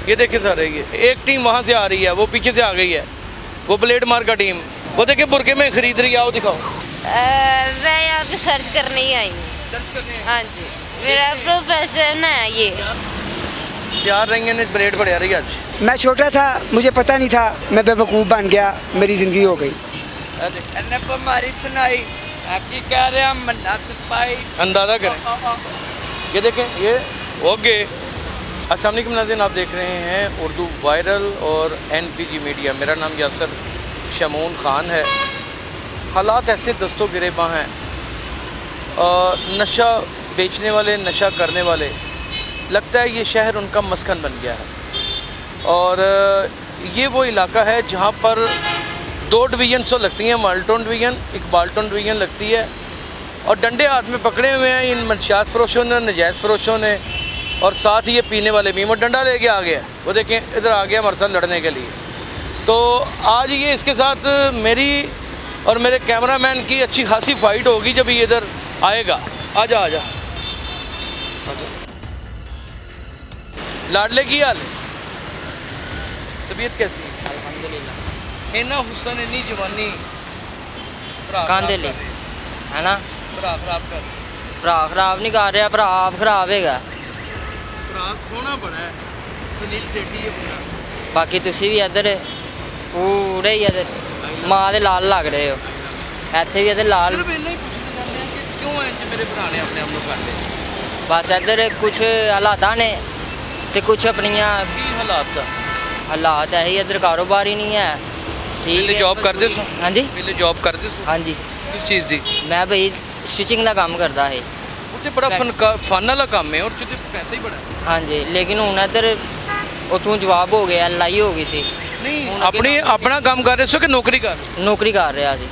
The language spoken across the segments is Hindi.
ये देखिए सारे, ये एक टीम वहाँ से आ रही है, वो पीछे से आ गई है, वो ब्लेड मार का टीम, वो देखिए बुरके में खरीद रही है। आओ दिखाओ। मैं यहाँ पे सर्च करने ही आई हूँ। सर्च करने? हाँ जी, मेरा प्रोफेशन है ये। प्यार रंगे ने ब्लेड बढ़िया रही आज। मैं छोटा था, मुझे पता नहीं था, मैं बेवकूफ़ बन गया, मेरी ज़िंदगी हो गई। हमारी सुनाई की कह रहे हम अंदाजा करें। ये देखें, ये ओके। अस्सलाम वालेकुम नाज़रीन, आप देख रहे हैं उर्दू वायरल और NPG मीडिया। मेरा नाम यासर शमून ख़ान है। हालात ऐसे दस्तों गिरेबां हैं, नशा बेचने वाले, नशा करने वाले, लगता है ये शहर उनका मस्कन बन गया है। और ये वो इलाका है जहाँ पर 2 डिवीज़न तो लगती हैं, माल्टोन डिवीज़न, एक बाल्टोन डिवीज़न लगती है, और डंडे हाथ में पकड़े हुए हैं इन मनशियात फ़रोशों ने, नजायज़ फ़रोशों ने, और साथ ही ये पीने वाले भी। वो डंडा लेके आ गया, वो देखें इधर आ गया हमारे साथ लड़ने के लिए। तो आज ये इसके साथ मेरी और मेरे कैमरामैन की अच्छी खासी फ़ाइट होगी जब ये इधर आएगा। आजा आजा लाडले की हाल, तबीयत कैसी है? अल्हम्दुलिल्लाह। इन्ना हुस्न, इन्नी जवानी कांदे ले है ना, भरा खराब कर, भरा खराब नहीं कर रहा, भरा आप खराब है। भरा सोना बड़ा है, सुनील सेठी है पूरा। बाकी तुसी भी इधर पूरे ही इधर माँ दे लाल लग रहे हो, इत्थे भी इधर लाल। सिर्फ इन्ना ही पूछना चाहते हैं कि क्यों इंज मेरे भरा ने अपने आप को कर लिया? बस इधर कुछ हालात ने ते कुछ अपनियां की हालात सा? हालात है ही, इधर कारोबार ही नहीं है। ठीक पहले है, जॉब करते सो? हाँ जी, पहले जॉब करते सो? हाँ जी। किस चीज़ दी? मैं भाई स्टिचिंग का काम करता है। उत्ते बड़ा फन वाला काम है और तुझे पैसा ही बड़ा है। हाँ जी, लेकिन हूँ इधर उतों जवाब हो गया, लड़ाई हो गई सी। नहीं, अपनी अपना काम कर रहे सो कि नौकरी कर? नौकरी कर रहा सी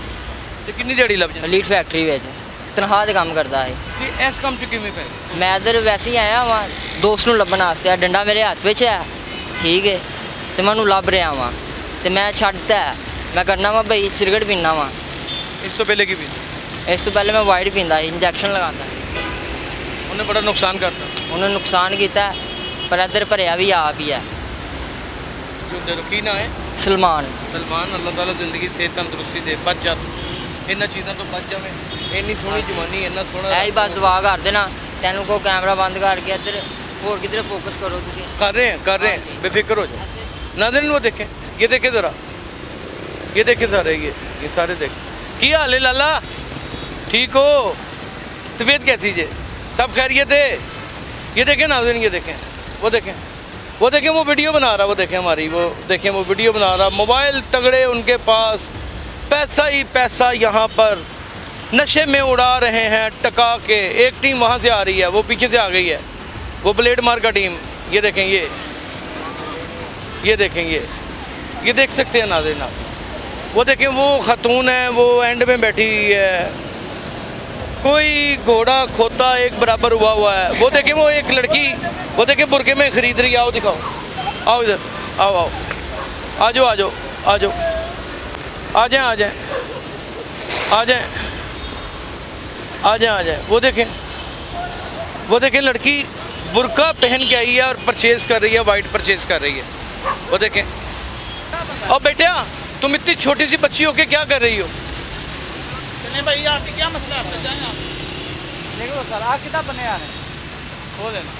ते कितनी दिहाड़ी लग जाती? लीड फैक्ट्री में तनख्वाह का काम करता है। ते इस काम च किवें पै गए? मैं इधर वैसे ही आया वहाँ दोस्त नूं लभण वास्ते। डंडा मेरे हत्थ में है, ठीक है, तो मैं उन्होंने लभ रहा वहाँ, तो मैं छड्डता है, मैं करना वा भाई सिगरेट पीना वा। इस तो पहले की भी? इस तो पहले मैं वाइट पींदा, इंजैक्शन लगाता। उन्हें बड़ा नुकसान करता। उन्होंने नुकसान किया, पर इधर भरिया भी आप ही है। की ना है? सलमान। सलमान, अल्लाह ताला जिंदगी सेहत तंदुरुस्ती दे, बच जा इन्हां चीज़ों तो बच जावे। इन्नी सोहनी जवानी, इन्ना सोहना ऐ ही बस दुआ कर देना तेनों को कैमरा बंद करके इधर होर किधर फोकस करो तुसी। कर रहे हैं, बेफिक्र हो जाओ। नाज़रीन वो देखें, ये देखें ज़रा, ये देखें सारे, ये सारे देखें। की हाल है लाला, ठीक हो? तबीयत कैसी है? सब खैरियत है? ये देखें नाज़रीन, ये देखें, वो देखें, वो देखें, वो वीडियो बना रहा, वो देखें हमारी, वो देखें वो वीडियो बना रहा। मोबाइल तगड़े उनके पास, पैसा ही पैसा यहाँ पर, नशे में उड़ा रहे हैं टका के। एक टीम वहाँ से आ रही है, वो पीछे से आ गई है, वो ब्लेड मार का टीम। ये देखें, ये देखें, ये देख सकते हैं नाज़रीन आप। वो देखें, वो ख़तून है, वो एंड में बैठी हुई है, कोई घोड़ा खोता एक बराबर हुआ है। वो देखें, वो एक लड़की, वो देखें बुरके में खरीद रही है। आओ दिखाओ, आओ इधर, आओ आओ, आ जाओ आ जाओ आ जाओ, आ जाएं आ जाएं आ जाएं आ जाएं आ जाएं। वो देखें लड़की बुरका पहन के आई है और परचेज़ कर रही है, वाइट परचेज़ कर रही है। वो देखें। और बेटा, तुम इतनी छोटी सी बच्ची हो के क्या कर रही हो? नहीं भाई, आपके क्या मसला है? जाएं आप। देखो सर, आप कितना बने आ रहे हैं, खोल लेना।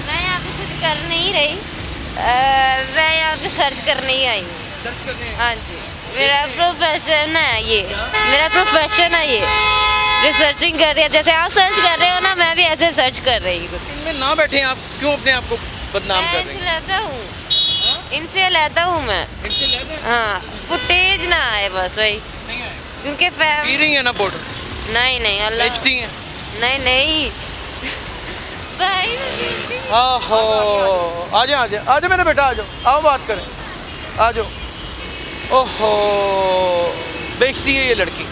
मैं यहाँ पे कुछ कर नहीं रही, मैं यहाँ पे सर्च करने ही आई हूँ। सर्च करने? हाँ जी, मेरा प्रोफेशन है ये, मेरा प्रोफेशन है ये। रिसर्चिंग कर रही है, जैसे आप सर्च कर रहे हो ना, मैं भी ऐसे सर्च कर रही हूँ। कुछ इनमें ना बैठे आप, क्यों अपने आप को बदनाम कर रहे हैं? इनसे लेता हूँ मैं। इनसे लेते हैं? हाँ, फुटेज ना आए बस वही, नहीं आए? क्योंकि पी रही है ना पाउडर? नहीं अल्लाह, बेचती हैं? नहीं भाई। आहो, आ जाओ मेरे बेटा, आ जाओ, आओ बात करें, आ जाओ। ओहो, बेचती है ये लड़की,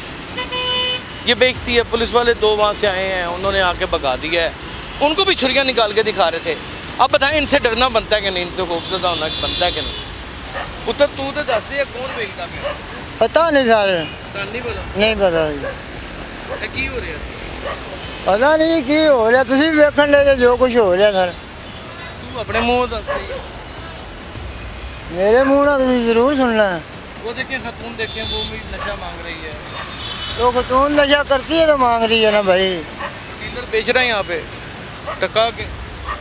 ये बेचती है। पुलिस वाले 2 वहाँ से आए हैं, उन्होंने आके भगा दिया है। उनको भी छुरियाँ निकाल के दिखा रहे थे। अब बताएं, इनसे डरना बनता है कि नहीं, इनसे खौफजदा होना बनता है कि नहीं? उत्तर तू तो दस दे, कौन बेचता है? पता नहीं सर, नहीं पता? नहीं पता की हो रहा है? पता नहीं की हो रहा, तुम वेखन ले जो कुछ हो रहा सर। तू अपने मुँह दस। मेरे मुंह ना तुम जरूर सुनना। वो देखें खातून देखें, वो भी नशा मांग रही है। तो खतून नशा करती है तो मांग रही है ना भाई। डीलर बेच रहे हैं यहाँ पे टका के।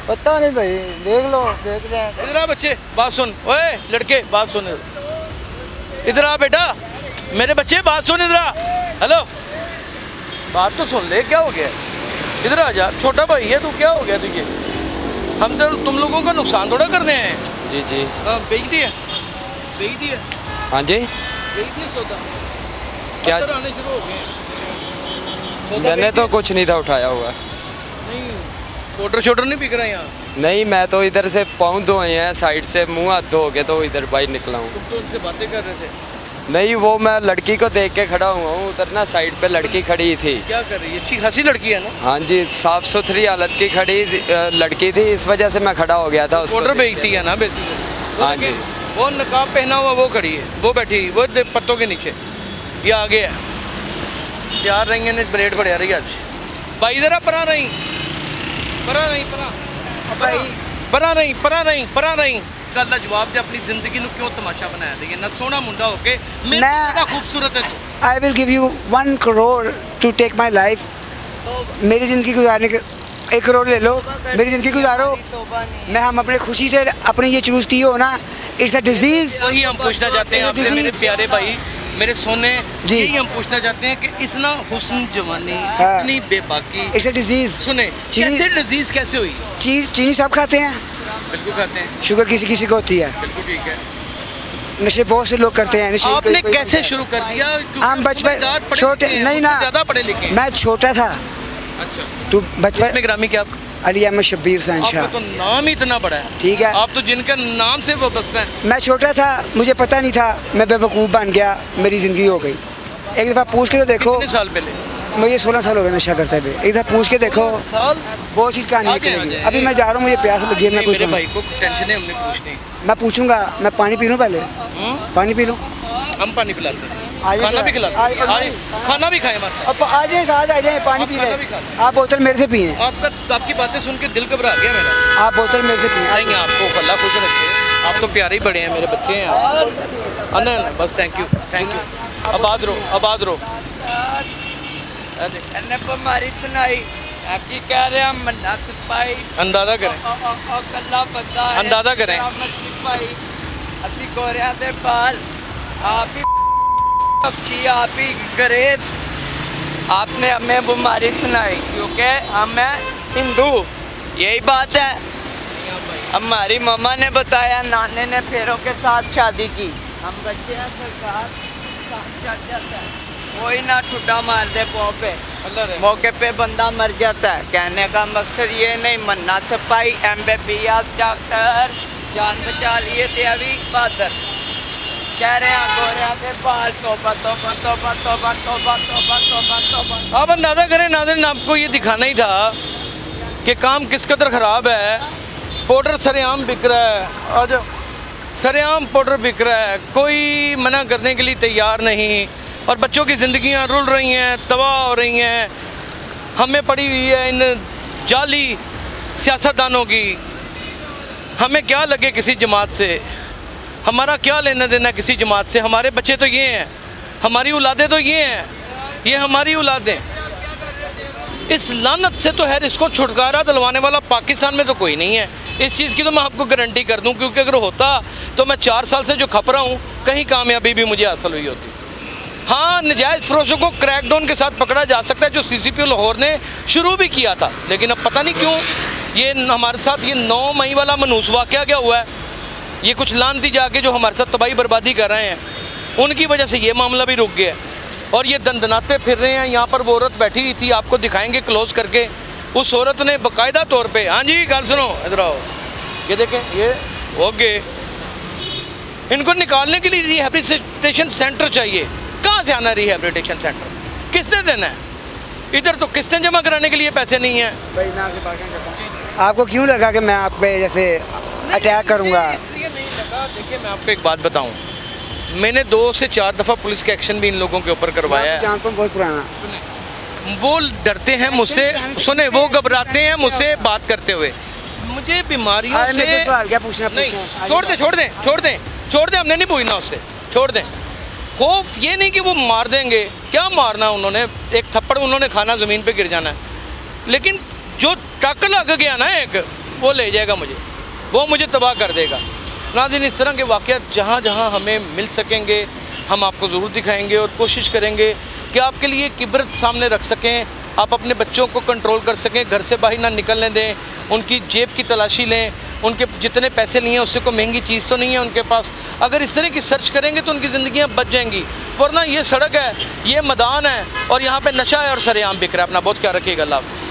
पता नहीं भाई, देख लो, देख रहे हैं। इधर आ बच्चे, बात सुन। ओए लड़के, बात सुन। इधर आ बेटा, मेरे बच्चे बात सुन। इधर आ। हेलो, बात तो सुन ले, क्या हो गया? इधर आ जा, छोटा भाई है तू, क्या हो गया तुझे? हम तो तुम लोगों का नुकसान थोड़ा कर रहे हैं। जी जी। हाँ, बेच दिया, बेच दिया। हाँ जी। बेच दिया सौदा। क्या पत्थर आने शुरू हो गए? मैंने तो कुछ नहीं था उठाया हुआ। नहीं, पाउडर शोडर नहीं बिक रहा यहाँ? नहीं, मैं तो इधर से पाँव धोए हैं, साइड से मुंह हाथ धो के तो इधर बाहर निकला हूँ। तुम तो उनसे बातें कर रहे थे। नहीं, वो मैं लड़की को देख के खड़ा हुआ हूँ, उधर ना साइड पे लड़की खड़ी थी। क्या कर रही है? अच्छी खासी लड़की है ना? हाँ जी, साफ सुथरी हालत की खड़ी लड़की थी, इस वजह से मैं खड़ा हो गया था। उसको पाउडर बेचती है ना बेसिकली। हाँ जी। वो नकाब पहना हुआ वो खड़ी है, वो बैठी, वो पत्तों के नीचे, ये आगे है। यार रही ने ब्रेड बढ़िया रही आज। भाई इधर परा नहीं, परा नहीं, परा परा नहीं, परा नहीं, परा नहीं। गल का जवाब दे, अपनी जिंदगी ਨੂੰ क्यों तमाशा बनाया? देखिए ना, सोना मुंडा होके मेरे से खूबसूरत है तू। I will give you 1 crore to take my life। मेरी ज़िंदगी गुजारने के 1 करोड़ ले लो, मेरी ज़िंदगी गुजारो। मैं हम अपने खुशी से अपने ये चूज़ की हो ना, इट्स अ डिजीज़। वही हम पूछना चाहते हैं आपसे मेरे प्यारे भाई, मेरे सोने जी। यही हम पूछना चाहते हैं कि इस ना हुस्न जवानी, हाँ। इतनी बेबाकी, इट्स अ डिजीज़। सुने कैसे डिजीज कैसे हुई? चीनी सब खाते हैं, बिल्कुल खाते हैं। शुगर किसी किसी को होती है, बिल्कुल ठीक है। नशे बहुत से लोग करते हैं। नशे आपने कोई- कैसे शुरू कर दिया? हम बचपन छोटे नहीं ना, ज्यादा पढ़े लिखे हैं। मैं छोटा था। अच्छा, तू बचपन इसमें ग्रामी क्या आप? अली अहमद शब्बीर आपका शाह। तो नाम ही इतना बड़ा है। ठीक है, आप तो जिनका नाम से वो बसते हैं। मैं छोटा था, मुझे पता नहीं था, मैं बेवकूफ़ बन गया, मेरी ज़िंदगी हो गई। एक दफ़ा पूछ के तो देखो, कितने साल पहले? मुझे 16 साल हो गए नशा करते हुए। एक दफ़ा पूछ के देखो, साल बहुत सी कहानी आगे निकलेगी। आ जाए। अभी मैं जा रहा हूँ, मुझे प्यास लगी है, मैं नहीं, कुछ मेरे भाई को टेंशन है, हमने पूछनी। मैं पूछूंगा। मैं पानी पी लूँ पहले, पानी पी लूँ। हम पानी पिलाते हैं, आइए खाना भी आइए, खिलाते हैं। आइए। खाना भी खाए हमारे। अब आ जाए, साथ आ जाए, पानी आप पी खाना भी लें। खा आप बोतल मेरे से पिए, आपकी बातें सुन के दिल घबरा गया मेरा। आप बोतल मेरे से पिए। नहीं, आपको अल्लाह खुश रखे, आप तो प्यारे ही बड़े हैं, मेरे बच्चे हैं आप। नहीं, बस थैंक यू, थैंक यू। आबाद रहो, आबाद रहो। बीमारी सुनाई की कह रहे हैं मन्ना पाई अंदाजा करें, कल्ला बंदा है, अंदाजा करें। पाई असी गोरिया दे बाल आप ही की, आप ही ग्रेस, आपने हमें बीमारी सुनाई क्योंकि हम हैं हिंदू। यही बात है, हमारी मम्मा ने बताया, नाने ने फेरों के साथ शादी की। हम बच्चे हैं, सरकार साथ चढ़ जाता है, कोई ना ठुड्डा मार दे पाँव पे, मौके पे बंदा मर जाता है। कहने का मकसद ये नहीं, मन्ना छपाई MBBS डॉक्टर जान बचा लिए थे अभी बहादुर। कह रहे हैं गोरिया के बाल तोबा तोबा तोबा तोबा तोबा तोबा तोबा तोबा। आप अंदाजा करें नाज़रीन, आपको ये दिखाना ही था कि काम किस कदर ख़राब है। पाउडर सरेआम बिक रहा है, आज सरेआम पाउडर बिक रहा है, कोई मना करने के लिए तैयार नहीं। और बच्चों की ज़िंदगियाँ रुल रही हैं, तबाह हो रही हैं। हमें पड़ी हुई है इन जाली सियासतदानों की। हमें क्या लगे किसी जमात से, हमारा क्या लेना देना किसी जमात से। हमारे बच्चे तो ये हैं, हमारी औलादें तो ये हैं, ये हमारी औलादें। इस लानत से तो है, इसको छुटकारा दिलवाने वाला पाकिस्तान में तो कोई नहीं है। इस चीज़ की तो मैं आपको गारंटी कर दूं, क्योंकि अगर होता तो मैं 4 साल से जो खप रहा हूँ, कहीं कामयाबी भी मुझे हासिल हुई होती। हाँ, नजायज़ फरोशों को क्रैकडाउन के साथ पकड़ा जा सकता है, जो CCP लाहौर ने शुरू भी किया था। लेकिन अब पता नहीं क्यों ये हमारे साथ ये 9 मई वाला मनूस वाक़या क्या हुआ है। ये कुछ लानती जाके जो हमारे साथ तबाही बर्बादी कर रहे हैं, उनकी वजह से ये मामला भी रुक गया। और ये दंदनाते फिर रहे हैं। यहाँ पर वो औरत बैठी हुई थी, आपको दिखाएंगे क्लोज करके। उस औरत ने बाकायदा तौर पे, हाँ जी गल सुनो, इधर आओ, ये देखें, ये ओके, इनको निकालने के लिए रिहैबिलिटेशन सेंटर चाहिए। कहाँ से आना रिहैबिलिटेशन सेंटर, किसने देना है? इधर तो किस्तें जमा कराने के लिए पैसे नहीं हैं। भाई मैं आपसे बात करता हूं। आपको क्यों लगा कि मैं आप पे जैसे अटैक करूंगा? इसलिए नहीं लगा। देखिए मैं आपको एक बात बताऊं, मैंने 2 से 4 दफ़ा पुलिस के एक्शन भी इन लोगों के ऊपर करवाया है। जानता हूं, बहुत पुराना। वो डरते हैं मुझसे, सुने, वो घबराते हैं मुझसे बात करते हुए। मुझे बीमारियों से सवाल क्या पूछना? नहीं, छोड़ दें, छोड़ दें, छोड़ दें। छोड़ दें, हमने नहीं पूछना उससे, छोड़ दें। खौफ ये नहीं कि वो मार देंगे, क्या मारना उन्होंने, एक थप्पड़ उन्होंने खाना, ज़मीन पे गिर जाना है, लेकिन जो टक लग गया ना एक, वो ले जाएगा मुझे, वो मुझे तबाह कर देगा। नाज़रीन, इस तरह के वाक़यात जहाँ जहाँ हमें मिल सकेंगे हम आपको ज़रूर दिखाएंगे और कोशिश करेंगे कि आपके लिए एक इबरत सामने रख सकें, आप अपने बच्चों को कंट्रोल कर सकें, घर से बाहर ना निकलने दें, उनकी जेब की तलाशी लें, उनके जितने पैसे लिए हैं उससे कोई महंगी चीज़ तो नहीं है उनके पास। अगर इस तरह की सर्च करेंगे तो उनकी ज़िंदगियाँ बच जाएंगी, वरना ये सड़क है, ये मैदान है और यहाँ पे नशा है और सरेआम बिक रहा है। अपना बहुत ख्याल रखिएगा। अल्लाह हाफ़िज़।